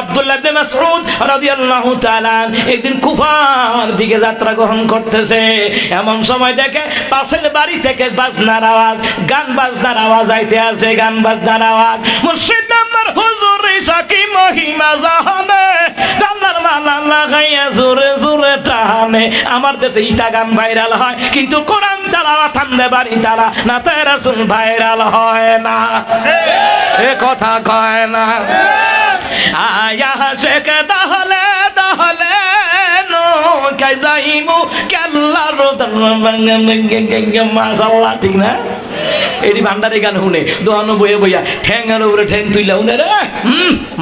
আব্দুল্লাহ ইবনে মাসউদ রাদিয়াল্লাহু তাআলা একদিন কুফার দিকে যাত্রা গ্রহণ করতেছে। এমন সময় দেখে পাশের বাড়ি থেকে বাজনার আওয়াজ, গান বাজনার আওয়াজ আইতে আছে, গান বাজনার আওয়াজ। মুর্শিদ আমার হুজুর সাকি মহিমা জাহানে, আল্লাহর মালা লাগাইয়া জোরে জোরে টানে। আমার দেশে ইটা গান ভাইরাল হয়, কিন্তু কোরআন তেলাওয়াত থামলে বাড়ি তারা না তে রাসূল ভাইরাল হয় না। এ কথা কয় না। আয়া শেখে তাহলে তাহলে নৌকায় যাইমু কেল্লার মাশাআল্লাহ, ঠিক না? এটি ভান্ডারি গান শুনে দোয়ানো বইয়ে বইয়া ঠ্যাঙের উপরে ঠ্যাং তুইলা শুনে রে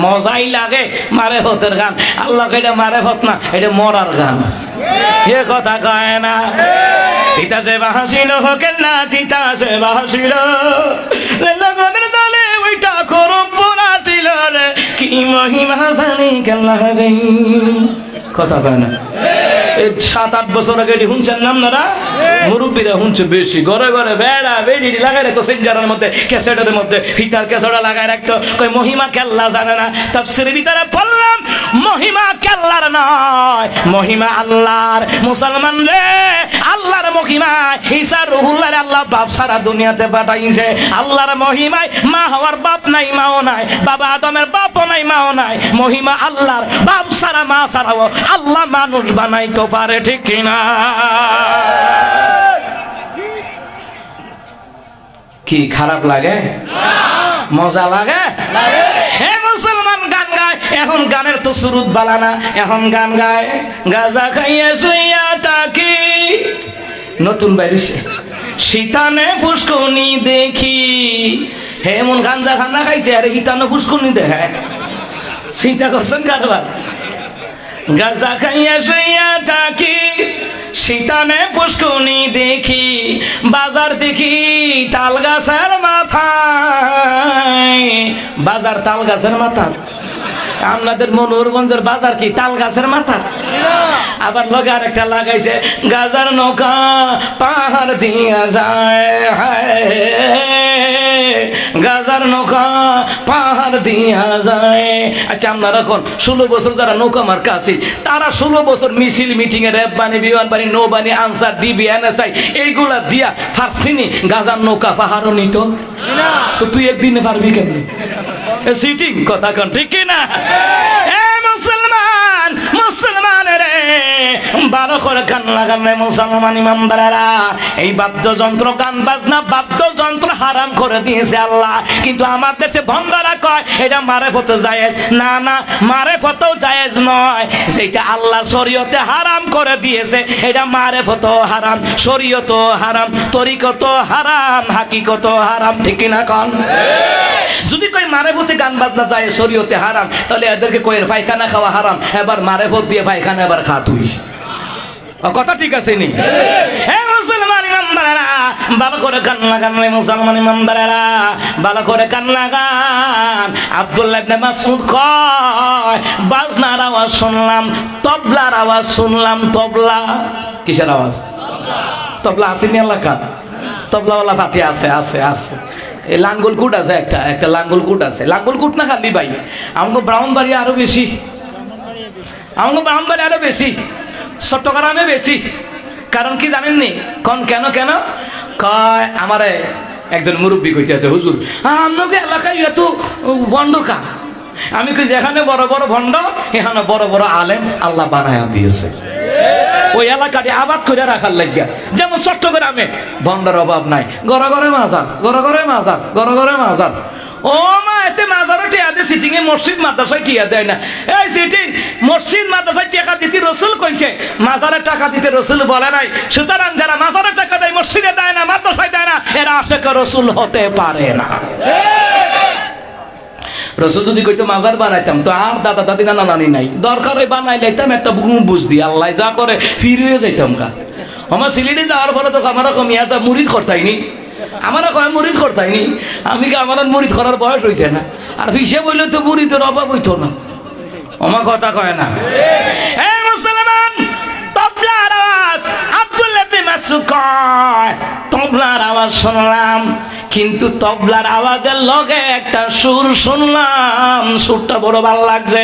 মজাই লাগে। মারে হতের গান, আল্লাহ এটা মারে হত না, এটা মরার গান। এ কথা কয় না। তিতাসে বাহাসিল হোকেন না, তিতাসে বাহাসিল লগনের দলে ওইটা করম পোড়া ছিল রে, কি মহিমা জানি কেল্লা রে। কথা কয় না। 7-8 বছর আগে এটি শুনছেন নাম না? মুরব্বীরা শুনছে বেশি। ঘরে ঘরে বেড়া বেড়ি লাগাই রাখতো, সেঞ্জারের মধ্যে ক্যাসেটের মধ্যে ফিতার ক্যাসেটটা লাগাই রাখতো। কই মহিমা কেল্লা জানে না। তাফসীরের ভিতরে বললাম মহিমা কেল্লার নয়, মহিমা আল্লাহর। মুসলমান রে, আল্লাহর মহিমা ঈসা রুহুল্লাহর আল্লাহ বাপ সারা দুনিয়াতে পাঠাইছে। আল্লাহর মহিমায় মা হওয়ার বাপ নাই, মাও নাই, বাবা আদমের বাপও নাই, মাও নাই। মহিমা আল্লাহর, বাপ সারা মা সারাও আল্লাহ মানুষ বানাইতে পারে, ঠিক কিনা? কি খারাপ লাগে? মজা লাগে? হে মুসলমান, গান গায়। এখন গানের তো সুরুত বালা না, এখন গান গায় গাজা খাইয়া শুইয়া থাকি। নতুন বাইরেছে শীতানে ফুসকুনি দেখি। হে এমন গাঞ্জা খানা খাইছে আরে শীতানে ফুসকুনি দেখে। চিন্তা করছেন কারবার? গাজা খাইয়া শুইয়া থাকি, শীতানে পুষ্কুনি দেখি, বাজার দেখি তাল গাছের মাথায়। বাজার তাল গাছের মাথা? আপনাদের মনোহরগঞ্জের বাজার কি তাল গাছের মাথা? আবার লগে আর একটা লাগাইছে গাজার নৌকা পাহাড় দিয়া যায়, গাজার নৌকা পাহাড় দিয়া যায়। আচ্ছা, আপনারা এখন 16 বছর যারা নৌকা মার্কা আছে তারা 16 বছর মিছিল মিটিং এ র্যাব বানি, বিমান বানি, নৌ বানি, আনসার, ডিবি, এনএসআই এইগুলা দিয়া ফার্সিনি গাজার নৌকা পাহাড়ও নিত। তো তুই একদিনে পারবি কেমনি? সিটিং কথা কন, ঠিক না? মুসলমান, মুসলমান রে, ভালো করে গান লাগান রে মুসলমান ইমানদারেরা। এই বাদ্যযন্ত্র, গান বাজনা, বাদ্যযন্ত্র হারাম করে দিয়েছে আল্লাহ। কিন্তু আমার দেশে ভণ্ডারা কয় এটা মারেফতে জায়েজ। না না, মারেফতেও জায়েজ নয়। সেটা আল্লাহ শরীয়তে হারাম করে দিয়েছে। এটা মারেফতও হারাম, শরীয়তও হারাম, তরিকতও হারাম, হাকিকতও হারাম, ঠিক না কন? যদি কই মারেফতে গান বাজনা যায় শরীয়তে হারাম, তাহলে এদেরকে কয়ের পায়খানা খাওয়া হারাম, এবার মারেফত দিয়ে পায়খানা এবার খা তুই। কথা ঠিক আছে নি? হ্যাঁ মুসলমান ইমানদারেরা, ভালো করে গান লাগান রে মুসলমান ইমানদারেরা, ভালো করে গান লাগান। আব্দুল্লাহ ইবনে মাসউদ কয় বাজনার আওয়াজ শুনলাম, তবলার আওয়াজ শুনলাম। তবলা কিসের আওয়াজ? তবলা আসেনি এলাকা? তবলাওয়ালা পার্টি আছে, আছে, আছে। এই লাঙ্গল কুট আছে, একটা একটা লাঙ্গল কুট আছে। লাঙ্গল কুট না খালি ভাই, আমাকে ব্রাহ্মণবাড়ি আরো বেশি, আমাকে ব্রাহ্মণবাড়ি আরো বেশি, চট্টগ্রামে বেশি। কারণ কি জানেননি? কোন কেন কেন কয় আমারে একজন মুরব্বী কইতে আছে, হুজুর আপনাকে এলাকায় এত ভণ্ড কা? আমি কই যেখানে বড় বড় ভণ্ড এখানে বড় বড় আলেম আল্লাহ বানায়া দিয়েছে। ওই এলাকাটি আবাদ করে রাখার লাগিয়া। যেমন চট্টগ্রামে ভণ্ডার অভাব নাই, ঘরে ঘরে মাজার, ঘরে ঘরে মাজার, ঘরে ঘরে মাজার। ও মা, এতে মাজারে টিয়া দেয়, সিটিং এ মসজিদ মাদ্রাসায় টিয়া দেয় না। এই সিটিং মসজিদ মাদ্রাসায় টাকা দিতে রসুল কইছে, মাজারে টাকা দিতে রসুল বলে নাই। সুতরাং যারা মাজারে টাকা দেয়, মসজিদে দেয় না, মাদ্রাসায় দেয় না, এরা আশেক রসুল হতে পারে না। রসুল যদি কইতো মাজার বানাইতাম তো আর দাদা দাদি নানা নানি নাই, দরকার হয় বানাই লাইতাম একটা বুঝ দি, আল্লাহ যা করে ফিরে যাইতাম কা। আমার সিলেটে যাওয়ার ফলে তো আমার কমিয়া যা মুরিদ করতাইনি, আমার মুরিদ করতাইনি। আমি কি আমার মুরিদ করার বয়স হয়েছে না? আর হিসেব বললে তো মুরিদের অভাব হইতো না। আমার কথা কয় না? এই মুসলমান, তবলার আওয়াজ, আব্দুল্লাহ ইবনে মাসউদ কয় তবলার আওয়াজ শুনলাম। কিন্তু তবলার আওয়াজের লগে একটা সুর শুনলাম, সুরটা বড় ভালো লাগছে।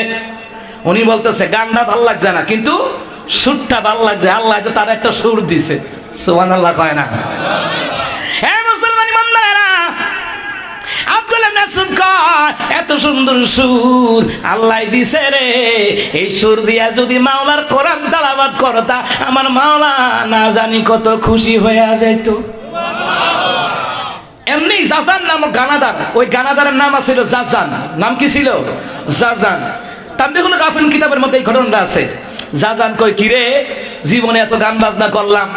উনি বলতেছে গানটা ভালো লাগছে না, কিন্তু সুরটা ভালো লাগছে, আল্লাহ যে তার একটা সুর দিছে। সুবহানাল্লাহ কয় না? এত সুন্দর সুর আল্লাহ দিছে রে, এই সুর দিয়া যদি মাওলার কোরআন তেলাওয়াত করতা, আমার মাওলা না জানি কত খুশি হয়ে যাইতো। এমনি জাজান নামক গানাদার, ওই গানাদারের নাম ছিল জাজান। নাম কি ছিল? জাজান। তানবীহুল গাফিল কিতাবের মধ্যে এই ঘটনাটা আছে। জাজান কই, কিরে জীবনে এত গান বাজনা করলাম,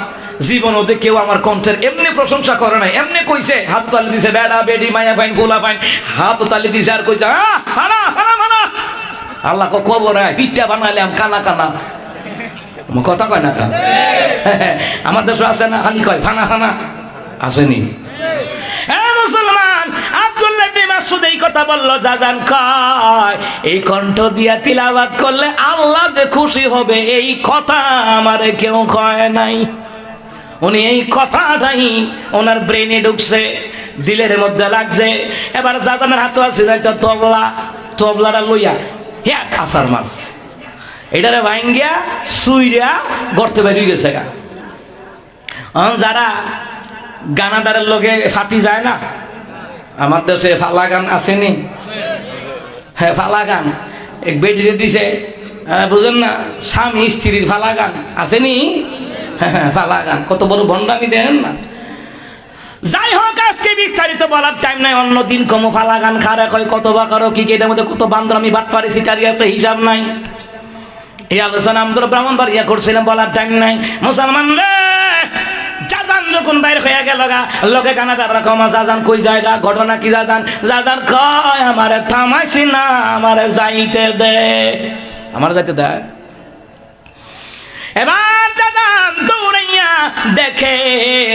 জীবন ওদের কেউ আমার কণ্ঠের এমনি প্রশংসা করে নাই। এমনি কইছে, হাত তালি দিছে, বেড়া বেডি মায়া ফাইন ফুলা ফাইন, হাত তালি দিছে আর কইছে ফানা ফানা ফানা। আল্লাহ কবর পিঠা বানাইলাম কানা কানা, কথা কয় না? আমার দেশে আছে না, খালি কয় ফানা ফানা, আসেনি? মুসলমান আব্দুল্লাহ ইবনে মাসউদ এই কথা বলল। জাজান কয়, এই কণ্ঠ দিয়া তিলাওয়াত করলে আল্লাহ যে খুশি হবে, এই কথা আমারে কেউ কয় নাই। উনি এই কথাটাই ওনার ব্রেনে ঢুকছে, দিলের মধ্যে লাগছে। এবার জাজানের হাতে আছে একটা তবলা, তবলাটা লইয়া হ্যাঁ কাঁচার মাছ এটারে ভাঙ্গিয়া সুইরা গর্তে বেরিয়ে গেছে গা। যারা গানাদারের লগে ফাটি যায় না, আমার দেশে ফালা গান আসেনি? হ্যাঁ ফালা গান এক বেডিরে দিছে, বুঝেন না, স্বামী স্ত্রীর ফালা গান আসেনি? হ্যাঁ ফালা গান, কত বড় ভণ্ডামি দেখেন না। যাই হোক, আজকে বিস্তারিত বলার টাইম নাই, অন্য দিন কম। ফালা গান খারা কয় কত বা কারো কি, এটার মধ্যে কত বান্দরামি বাট পারি সিটারি আছে, হিসাব নাই। এই আলোচনা আমাদের ব্রাহ্মণবাড়িয়া করছিলাম, বলার টাইম নাই। মুসলমান রে, জাজান যখন বাইর হয়ে গেল গা, লোকে গানাদার রকম জাজান কই জায়গা, ঘটনা কি জাজান? জাজান কয়, আমারে থামাইছি না, আমারে যাইতে দে, আমার যাইতে দে। এবার জাজান দৌড়াইয়া দেখে,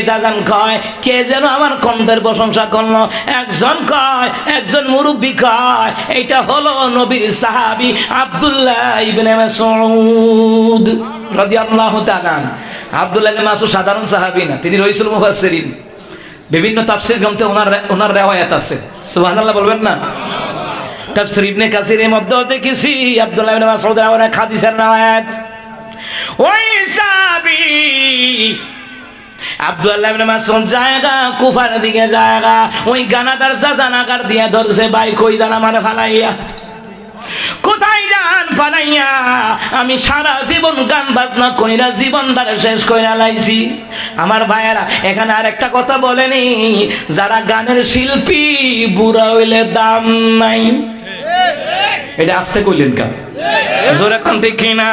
জাজান কয় কে যেন আমার কণ্ঠের প্রশংসা করলো। একজন কয়, একজন মুরব্বী কয়, এইটা হলো নবীর সাহাবী আব্দুল্লাহ ইবনে মাসউদ রাদিয়াল্লাহু তাআলা। আব্দুল্লাহ ইবনে মাসউদ সাধারণ সাহাবী না, তিনি রাইসুল মুফাসসিরিন। বিভিন্ন তাফসীর গ্রন্থে ওনার রিওয়ায়াত আছে। সুবহানাল্লাহ বলবেন না? তাফসীর ইবনে কাসিরের মধ্যে দেখেছি আব্দুল্লাহ ইবনে মাসউদের অনেক হাদিসের রিওয়ায়াত। ওই সাহাবী আব্দুল্লাহ ইবনে মাসউদ জায়গা কুফার দিকে জায়গা, ওই গানাদার জাজান আগার দিয়ে ধরছে, ভাই কই যান আমারে ফালাইয়া, কোথায় যান ফালাইয়া? আমি সারা জীবন গান বাজনা কইরা জীবনটারে শেষ কইরা লাইছি। আমার ভাইয়েরা, এখানে আরেকটা কথা বলেনি, যারা গানের শিল্পী বুড়া হইলে দাম নাই। এটা আস্তে কইলেন কা, জোরে কোন ঠিক না?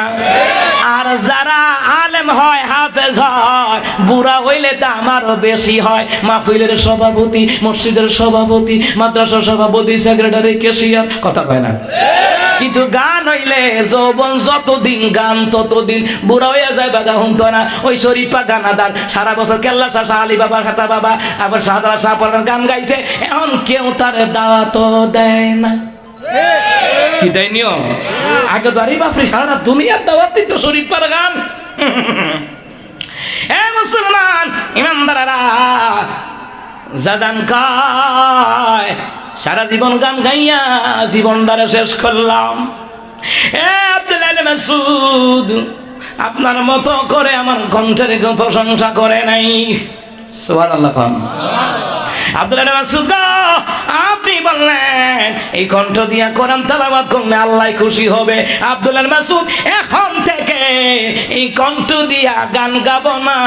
আর যারা আলেম হয়, হাফেজ হয়, বুড়া হইলে দাম আরো বেশি হয়। মাহফিলের সভাপতি, মসজিদের সভাপতি, মাদ্রাসার সভাপতি, সেক্রেটারি, ক্যাশিয়ার, কথা কয় না? কিন্তু গান হইলে যৌবন যতদিন, গান ততদিন। বুড়া হইয়া যায় বাগা হুমতো না। ওই শরীফা গানাদার সারা বছর কেল্লা শাহ, শাহ আলী বাবা, খাতা বাবা, আবার শাহদারা শাহ পরান গান গাইছে, এখন কেউ তার দাওয়াত দেয় না। কি দেয় নিয়ম? আগে তো আরে বাপরে, সারা দুনিয়ার দাওয়াত দিত শরীফার গান। এ মুসলমান ইমানদারেরা, জাজান কয় সারা জীবন গান গাইয়া জীবনটারে শেষ করলাম। এ আব্দুল্লাহ ইবনে মাসউদ, আপনার মতো করে আমার কণ্ঠের প্রশংসা করে নাই। সুবহানাল্লাহ। আব্দুল্লাহ ইবনে মাসউদ, আপনি বললেন এই কণ্ঠ দিয়া কোরআন তেলাওয়াত করলে আল্লাহ খুশি হবে। আব্দুল্লাহ ইবনে মাসউদ, এখন থেকে এই কণ্ঠ দিয়া গান গাবো না,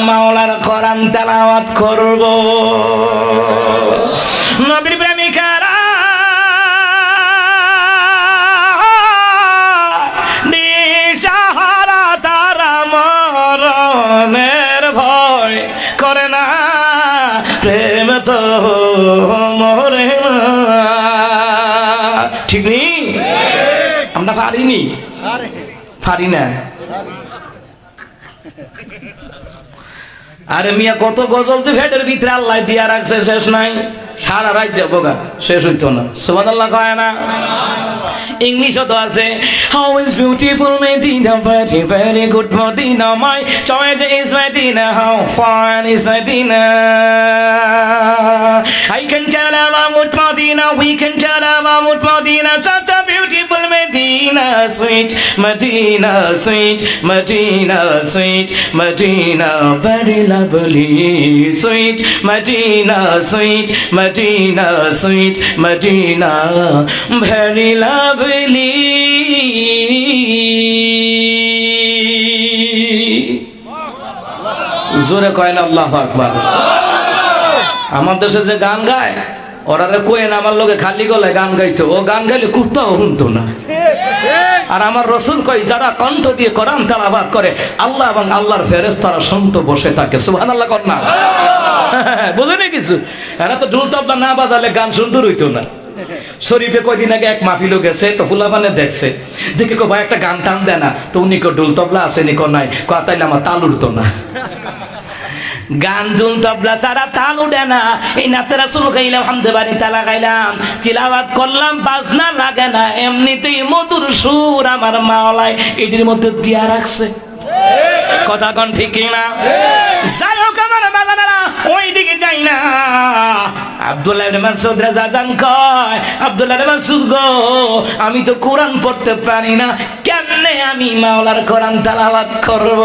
মাওলার কোরআন তেলাওয়াত করব। নবীর প্রেমিকারা দিশাহারা, তারা মরণের ভয় করে না, প্রেম তো মরে না। ঠিক নেই? আমরা পারিনি, পারি না। আরে মিয়া কত গজল যে ভেটের ভিতরে আল্লাহ দিয়া রাখছে, শেষ নাই। সারা রাত যাবো গা, শেষ হইতো না। সুবহানাল্লাহ কয় না? ইংলিশও তো আছে, how is beautiful Medina, very very good Medina, my choice is Medina, how fine is Medina. I can tell about Medina, we can tell about Medina, such a beautiful Medina, sweet Medina, sweet Medina, sweet Medina, very lovely, sweet Medina, sweet Medina, sweet Medina, very lovely. জোরে কয় না আল্লাহু আকবার। আমার দেশে যে গান গায়, ওরারে কোয়েন আমার লোকে খালি গলায় গান গাইতো, ও গান গাইলে কুত্তাও শুনতো না। আর আমার রসুল কই, যারা কণ্ঠ দিয়ে কোরআন তেলাওয়াত করে আল্লাহ এবং আল্লাহর ফেরেশতারা শুনতে বসে থাকে। সুবহানাল্লাহ কর না? বুঝেনি কিছু? এরা তো ঢোল তবলা না বাজালে গান সুন্দর হইতো না। শরীফে কয়দিন আগে এক মাহফিলও গেছে, তো ফুলাবানে দেখছে, দেখে কো ভাই একটা গান টান দেয় না, তো উনি কো ঢোল তবলা আছে নি? কো নাই। কো তাইলে আমার তাল উঠতো না। গান দুল তবলা ছাড়া তাল উঠে না। এই নাতে রাসূল গাইলাম, হামদে বাড়ি তালা গাইলাম, তিলাওয়াত করলাম, বাজনা লাগে না, এমনিতেই মধুর সুর আমার মাওলাই এদের মধ্যে দিয়া রাখছে। কথা কোন ঠিক না? যাই হোক আমার বাজানেরা, ওই দিকে যাই না। আব্দুল্লাহ ইবনে মাসউদ রাজান কয়, আব্দুল্লাহ ইবনে মাসউদ গো, আমি তো কোরআন পড়তে পারি না, কেমনে আমি মাওলার কোরআন তেলাওয়াত করব?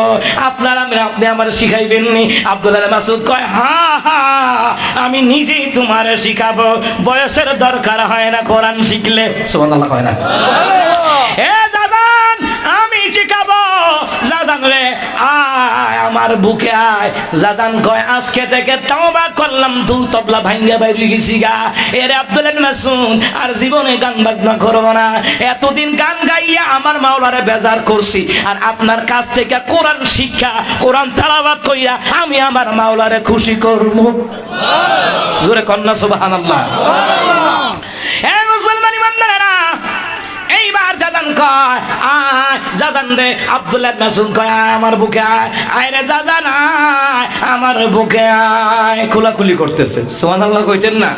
আপনি আমার শিখাইবেন নি? আব্দুল্লাহ ইবনে মাসউদ কয়, হ্যাঁ হ্যাঁ, আমি নিজেই তোমারে শিখাবো, বয়সের দরকার হয় না কোরআন শিখলে। সুবহানাল্লাহ কয় না? এ জাজান, আমি শিখাবো। জাজান রে আয় আমার বুকে আয়। জাজান কয়, আজকে থেকে তওবা করলাম, দুল তবলা ভাঙ্গা বাইরে গেছি গা। এর আব্দুল্লাহ ইবনে মাসউদ আর জীবনে গান বাজনা করব না। এতদিন গান গাইয়া আমার মাওলারে বেজার করছি, আর আপনার কাছ থেকে কোরআন শিক্ষা, কোরআন তেলাওয়াত কইরা আমি আমার মাওলারে খুশি করব। জোরে কন্না সুবহানাল্লাহ। এ মুসলমান ইমানদারেরা, এইবার জাজান কয়, আয় জাজান রে। আব্দুল্লাহ ইবনে মাসউদ কয়, আয় আমার বুকে আয়। আয় রে জাজান, আয় আমার বুকে আয়। কুলাকুলি করতেছে। সুবহানাল্লাহ কইতেন না?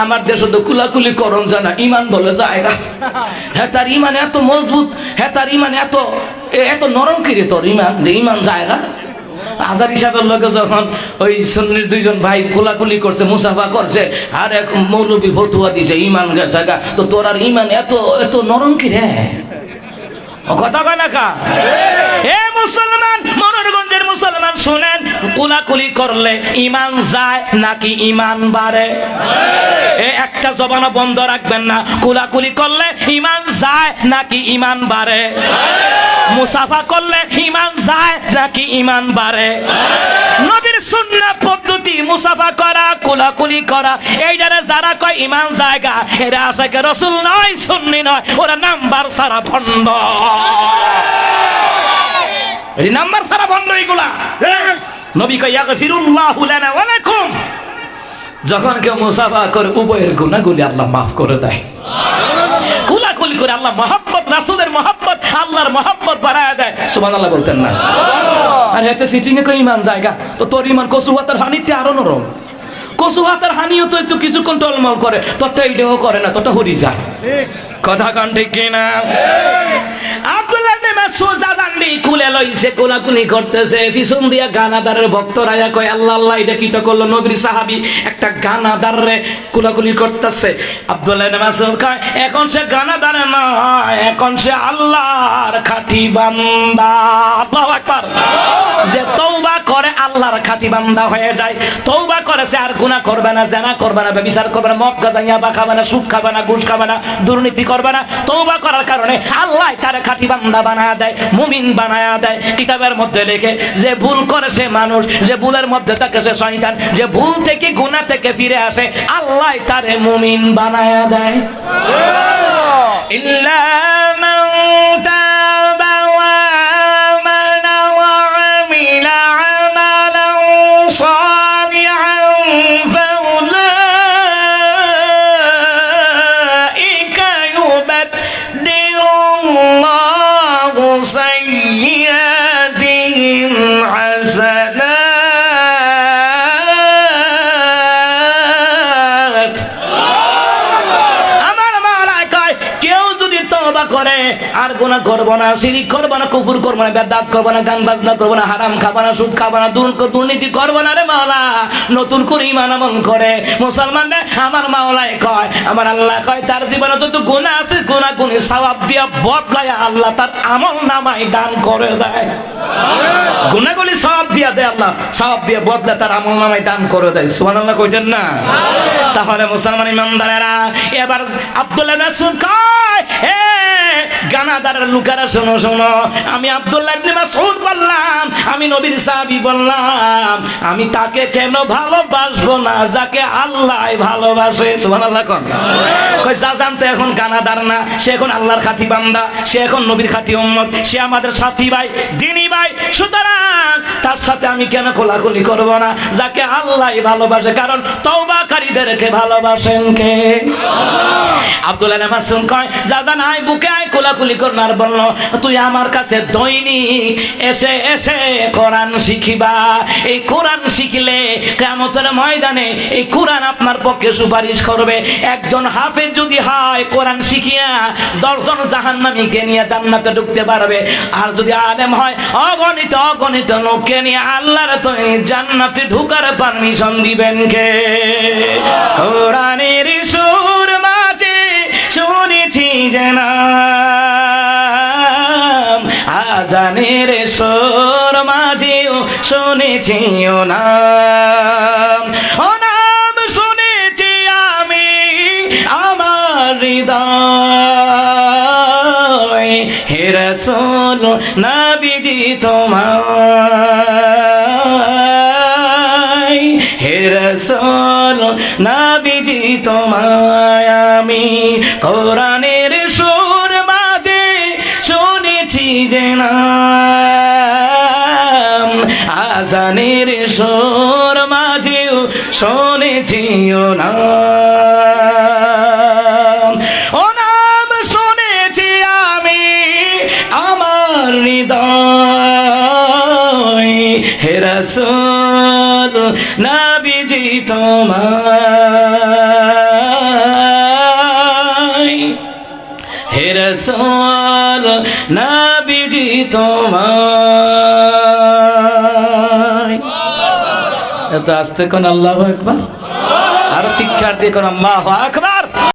আমার দেশে তো কুলাকুলি করন জানা, ইমান বলে জায়গা। হ্যাঁ, তার ইমান এত মজবুত, হ্যাঁ তার ইমান এত নরম কিরে তোর ইমান, যে ইমান জায়গা। আজার হিসাবের লোকে যখন ওই সুন্নির দুইজন ভাই কোলাকুলি করছে, মুসাফা করছে, আর এক মৌলবী ফতুয়া দিছে ইমান গেছে গা, তো তোর আর ইমান এত নরম কি রে? কথা কয় না কা? এ মুসলমান, মনোরগঞ্জের মুসলমান শুনেন, কোলাকুলি করলে ইমান যায় নাকি ইমান বাড়ে? একটা জবানও বন্ধ রাখবেন না। কোলাকুলি করলে ইমান যায় নাকি ইমান বাড়ে? মুসাফা করলে ইমান যায় নাকি ইমান বাড়ে? নবীর সুন্নাহ পদ্ধতি মুসাফা করা, কোলাকুলি করা, এইটারে যারা কয় ইমান জায়গা, এরা আশিকে রাসূল নয়, সুন্নি নয়, ওরা নাম্বার সারা ভণ্ড। এই নাম্বার সারা ভণ্ড এগুলা। নবী কয়, ইয়াগফিরুল্লাহু লানা ওয়া লাকুম। যখন কেউ মুসাফা করে, উভয়ের গুনাহগুলি আল্লাহ মাফ করে দেয়। কুলাকুলি করে আল্লাহ মহব্বত, রাসূলের মহব্বত, আল্লাহর মহব্বত বাড়ায় দেয়। সুবহানাল্লাহ বলতেন না? আর এতে সিটিং এ কই ইমান জায়গা, তো তোর ইমান কসু হাতের হানিতে আরো নরম। কসু হাতের হানিও তো একটু কিছুক্ষণ টলমল করে, তোরটা এইটাও করে না, তোরটা হরি যায়। কথা কান ঠিক কিনা? আব্দুল্লাহ ইবনে মাসউদ জাদান্ডি কুলে লইছে, কোলাকুলি করতেছে, পিছন দিয়া গানাদারের ভক্তরা কয়, আল্লাহ আল্লাহ, এটা কি তো করলো? নবীর সাহাবী একটা গানাদারে কোলাকুলি করতেছে। আব্দুল্লাহ ইবনে মাসউদ কয়, এখন সে গানাদার নয়, এখন সে আল্লাহর খাঁটি বান্দা। আল্লাহু আকবার। যে তওবা করে আল্লাহর খাঁটি বান্দা হয়ে যায়। তওবা করেছে, আর গুনাহ করবে না, জেনা করবে না, ব্যভিচার করবে না, মদ গাঁজা ইয়াবা খাবে না, সুদ খাবে না, ঘুষ খাবে না, দুর্নীতি করবে না। তওবা করার কারণে আল্লাহ তার খাঁটি বান্দা বানায়া দেয়, মুমিন বানায়া দেয়। কিতাবের মধ্যে লেখে, যে ভুল করে সে মানুষ, যে ভুলের মধ্যে থাকে সে শয়তান, যে ভুল থেকে গুনাহ থেকে ফিরে আসে আল্লাহ তারে মুমিন বানায়া দেয়। ইল্লা মান তাবা ওয়া আমানা ওয়া আমিলা আমালান সালিহান ফাউলাইকা ইউবাদদিলুল্লাহু সাইয়্যাতিহিম হাসানাত আর গুনাহ করবো না, শিরিক করবো না, কুফর করবো না, বেদাত করবো না, গান বাজনা করবো না, হারাম খাবো না, সুদ খাবো না, দুর্নীতি করবো না রে মাওলা। নতুন করে ঈমান আমল করে মুসলমান রে আমার মাওলায় কয়, আমার আল্লাহ কয় তার জীবনে যত গুনাহ আছে গুনাহগুলি সওয়াব দিয়া বদলায় আল্লাহ তার আমল নামায় দান করে দেয়। গুনাহগুলি সওয়াব দিয়া দেয় আল্লাহ, সওয়াব দিয়ে বদলা তার আমল নামায় দান করে দেয়। সুবহানাল্লাহ কইতেন না? তাহলে মুসলমান ইমানদারেরা এবার আব্দুল্লাহ ইবনে মাসউদ কয়, হে গানাদারের লোকেরা শোনো শোনো, আমি আব্দুল্লাহ ইবনে মাসউদ বললাম, আমি নবীর সাহাবী বললাম, আমি তাকে কেন ভালোবাসবো না যাকে আল্লাহ ভালোবাসে। সুবহানাল্লাহ কোন কই যা জানতে এখন গানাদার না, সে এখন আল্লাহর খাঁটি বান্দা, সে এখন নবীর খাঁটি উম্মত, সে আমাদের সাথী ভাই, দ্বীনি ভাই। সুতরাং তার সাথে আমি কেন কোলাকুলি করব না যাকে আল্লাহ ভালোবাসে, কারণ তওবাকারীদেরকে ভালোবাসেন কে? আব্দুল্লাহ ইবনে মাসউদ কয় যা জান আয় বুকে আয় কোলাকুলি কর। আর বলল তুই আমার কাছে দৈনিক এসে এসে কোরআন শিখিবা, এই কোরআন শিখলে কিয়ামতের ময়দানে এই কোরআন আপনার পক্ষে সুপারিশ করবে। একজন হাফেজ যদি হয় কোরআন শিখিয়া 10 জন জাহান্নামীকে নিয়ে জান্নাতে ঢুকতে পারবে, আর যদি আলেম হয় অগণিত অগণিত লোককে নিয়ে আল্লাহর তৈরি জান্নাতে ঢোকার পারমিশন দিবেন কে? কোরআনের সুর মাঝে শুনেছি যে নাম, আজানের সুর মাঝেও শুনেছি ও নাম, ও নাম শুনেছি আমি আমার হৃদয়, হে রাসূল নবীজি তোমায়, হে রাসূল নবীজি তোমায় আমি কোরআনের সুর মাঝে শুনেছি যে নাম, আজানের সুর মাঝেও শুনেছি ও নাম, ও নাম শুনেছি আমি আমার হৃদয়, হে রাসূল নবীজি তোমায়, হে রাসূল নবীজি তোমায়। এত আস্তে কোন আল্লাহু আকবার, আর চিৎকার দিয়ে কোন আল্লাহু আকবার।